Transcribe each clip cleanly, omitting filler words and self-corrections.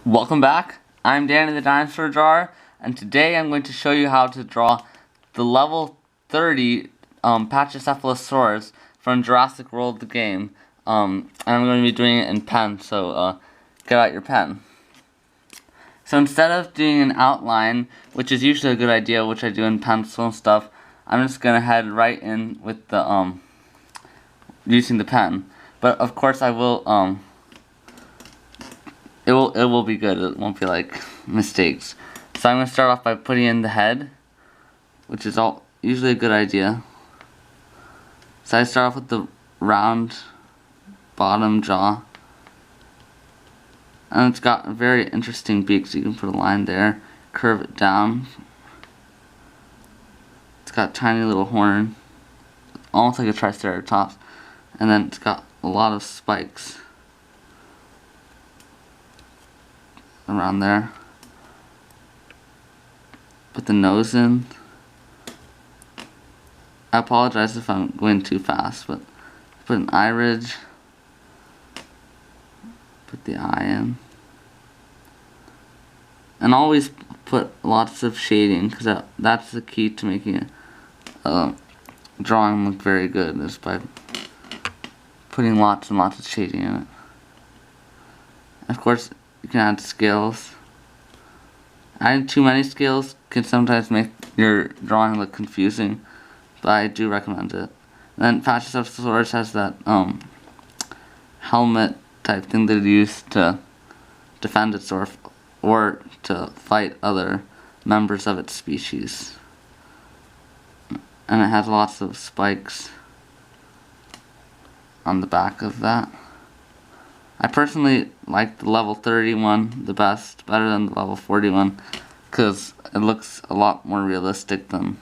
Welcome back. I'm Danny the Dinosaur Drawer, and today I'm going to show you how to draw the level 30 Pachycephalosaurus from Jurassic World the game. And I'm going to be doing it in pen, so get out your pen. So instead of doing an outline, which is usually a good idea, which I do in pencil and stuff, I'm just going to head right in with the using the pen. But of course I will it will be good. It won't be like mistakes. So I'm going to start off by putting in the head, which is usually a good idea. So I start off with the round bottom jaw, and it's got a very interesting beak, so you can put a line there, curve it down. It's got a tiny little horn, almost like a Triceratops, and then it's got a lot of spikes around there. Put the nose in. I apologize if I'm going too fast, but put an eye ridge. Put the eye in. And always put lots of shading, because that's the key to making a drawing look very good, is by putting lots and lots of shading in it. Of course, you can add scales. Adding too many scales can sometimes make your drawing look confusing, but I do recommend it. And then Pachycephalosaurus has that helmet type thing that it used to defend itself or to fight other members of its species. And it has lots of spikes on the back of that. I personally like the level 31 the best, better than the level 41, because it looks a lot more realistic than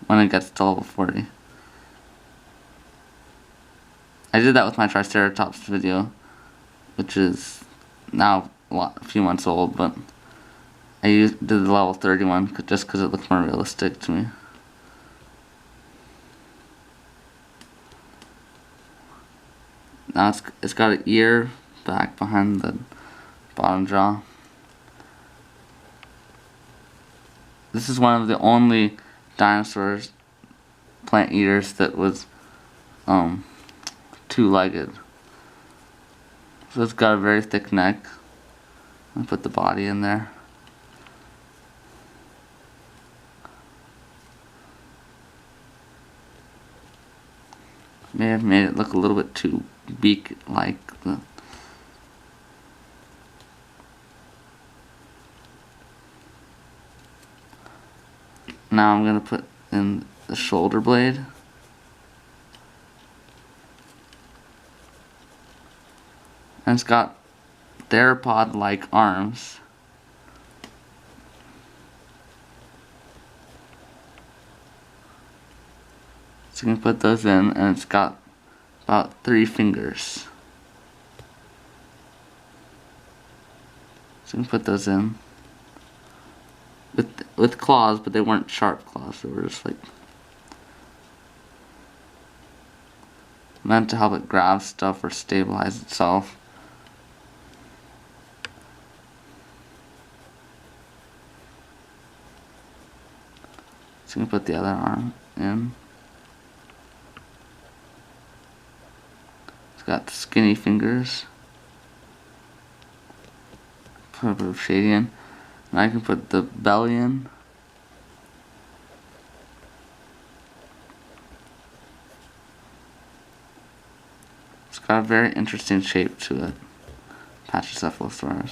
when it gets to level 40. I did that with my Triceratops video, which is now a few months old, but I did the level 31 just because it looked more realistic to me. Now it's got an ear back behind the bottom jaw. This is one of the only dinosaurs, plant eaters, that was two-legged. So it's got a very thick neck. I'll put the body in there. May have made it look a little bit too beak-like. Now I'm going to put in the shoulder blade. And it's got theropod-like arms. So you can put those in, and it's got about 3 fingers. So you can put those in. With claws, but they weren't sharp claws. They were just like meant to help it grab stuff or stabilize itself. So you can put the other arm in. It's got skinny fingers. Put a bit of shading in. And I can put the belly in. It's got a very interesting shape to it, Pachycephalosaurus.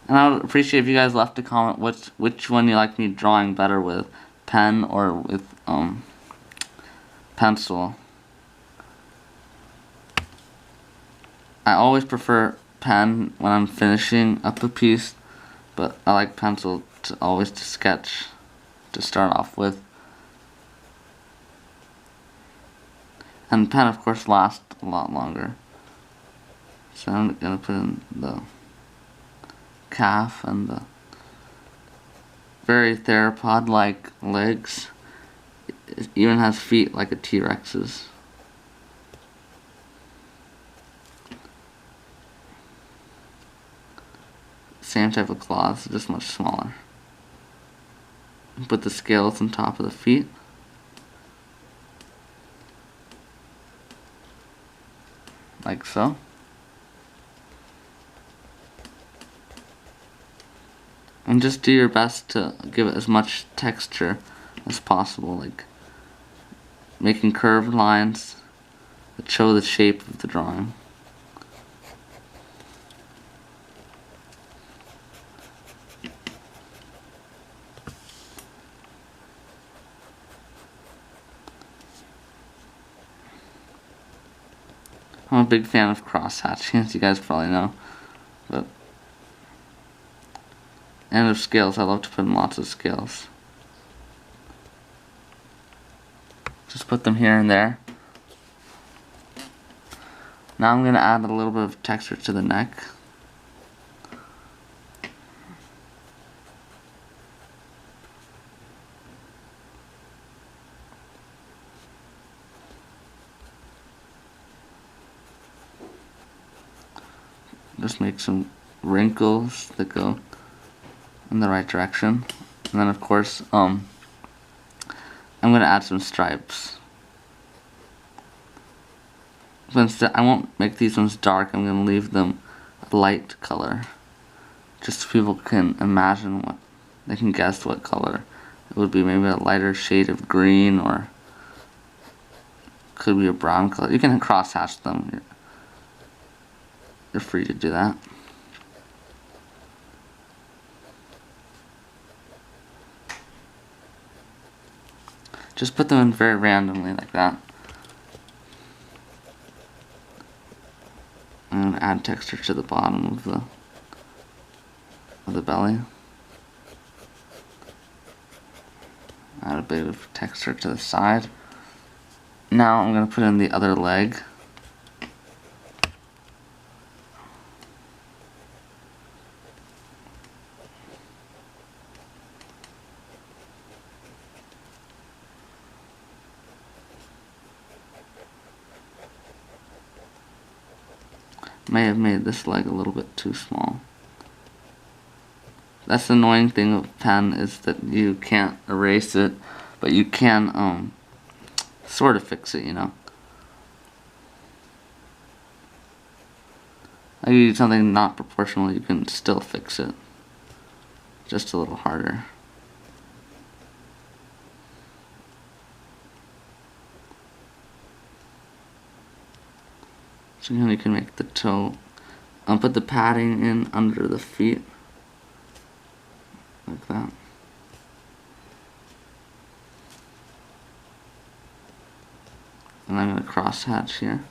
And I would appreciate if you guys left a comment which one you like me drawing better with, pen or with pencil. I always prefer pen when I'm finishing up a piece, but I like pencil to sketch to start off with. And pen, of course, lasts a lot longer. So I'm gonna put in the calf and the very theropod-like legs. It even has feet like a T-Rex's. Same type of claws, just much smaller. Put the scales on top of the feet. Like so. And just do your best to give it as much texture as possible, like making curved lines that show the shape of the drawing. I'm a big fan of cross-hatching, as you guys probably know. And of scales, I love to put in lots of scales. Just put them here and there. Now I'm going to add a little bit of texture to the neck. Just make some wrinkles that go in the right direction. And then of course, I'm going to add some stripes. But instead, I won't make these ones dark, I'm going to leave them a light color. Just so people can imagine what, they can guess what color it would be. Maybe a lighter shade of green, or could be a brown color. You can cross hatch them. You're free to do that. Just put them in very randomly like that. I'm going to add texture to the bottom of the belly. Add a bit of texture to the side. Now I'm going to put in the other leg. May have made this leg a little bit too small. That's the annoying thing of pen, is that you can't erase it, but you can sort of fix it, you know. If you do something not proportional, you can still fix it. Just a little harder. So you can make the toe, put the padding in under the feet, like that. And I'm going to cross hatch here.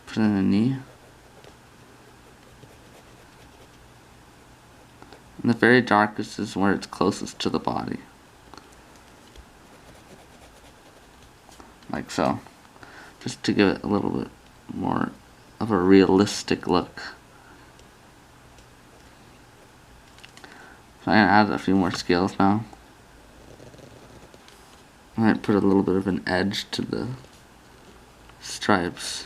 Put in a knee. And the very darkest is where it's closest to the body. Like so. Just to give it a little bit more of a realistic look. So I'm going to add a few more scales now. I might put a little bit of an edge to the stripes,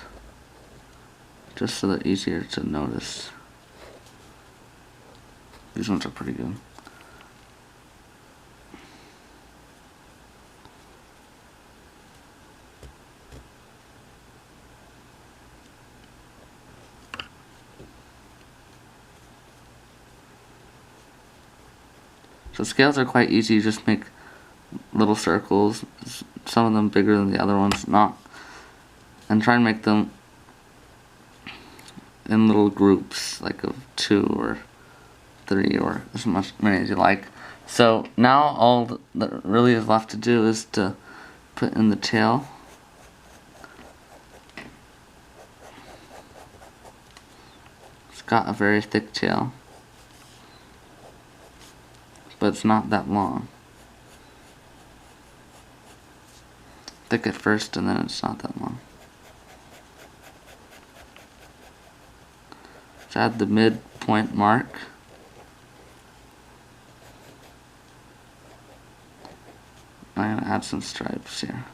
just so they're easier to notice. These ones are pretty good. So scales are quite easy. You just make little circles, some of them bigger than the other ones, not, and try and make them in little groups, like of 2 or 3 or as many as you like. So now all that really is left to do is to put in the tail. It's got a very thick tail, but it's not that long. Thick at first, and then it's not that long. Let's add the midpoint mark. I'm going to add some stripes here.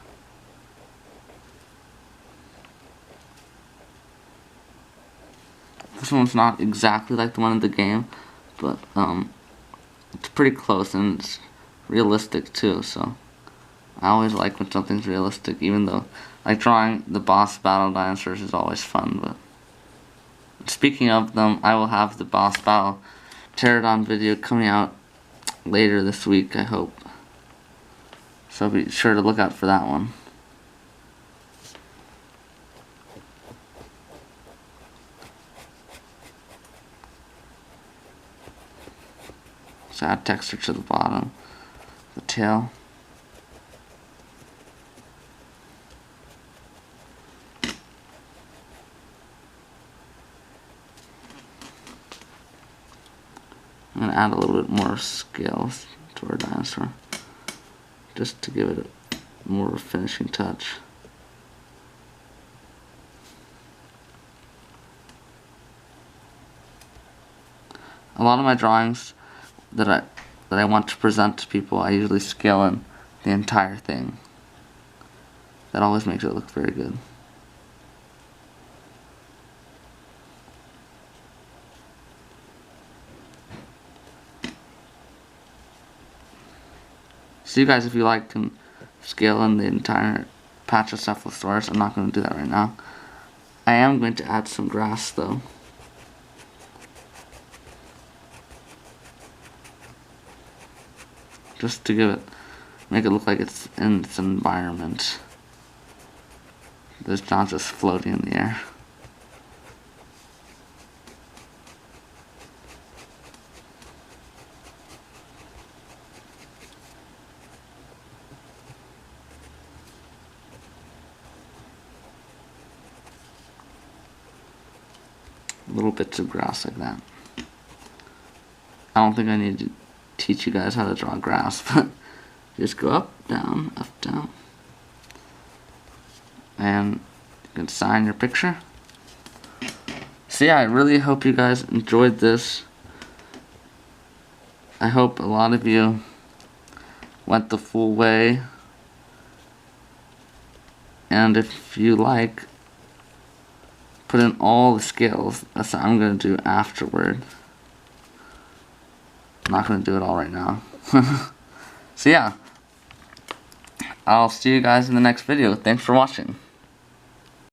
This one's not exactly like the one in the game, but it's pretty close and it's realistic too, so I always like when something's realistic, even though like drawing the boss battle dinosaurs is always fun. But speaking of them, I will have the boss battle pterodon video coming out later this week, I hope. So be sure to look out for that one. So add texture to the bottom, the tail. I'm going to add a little bit more scales to our dinosaur, just to give it a more finishing touch. A lot of my drawings that I want to present to people, I usually scale in the entire thing. That always makes it look very good. So you guys, if you like, can scale in the entire Pachycephalosaurus. I'm not going to do that right now. I am going to add some grass though. Just to make it look like it's in its environment. It's not just floating in the air. Little bits of grass like that. I don't think I need to teach you guys how to draw grass, but just go up, down, and you can sign your picture. So yeah, I really hope you guys enjoyed this. I hope a lot of you went the full way, and if you like, put in all the scales. That's what I'm going to do afterward. I'm not going to do it all right now. So yeah, I'll see you guys in the next video. Thanks for watching.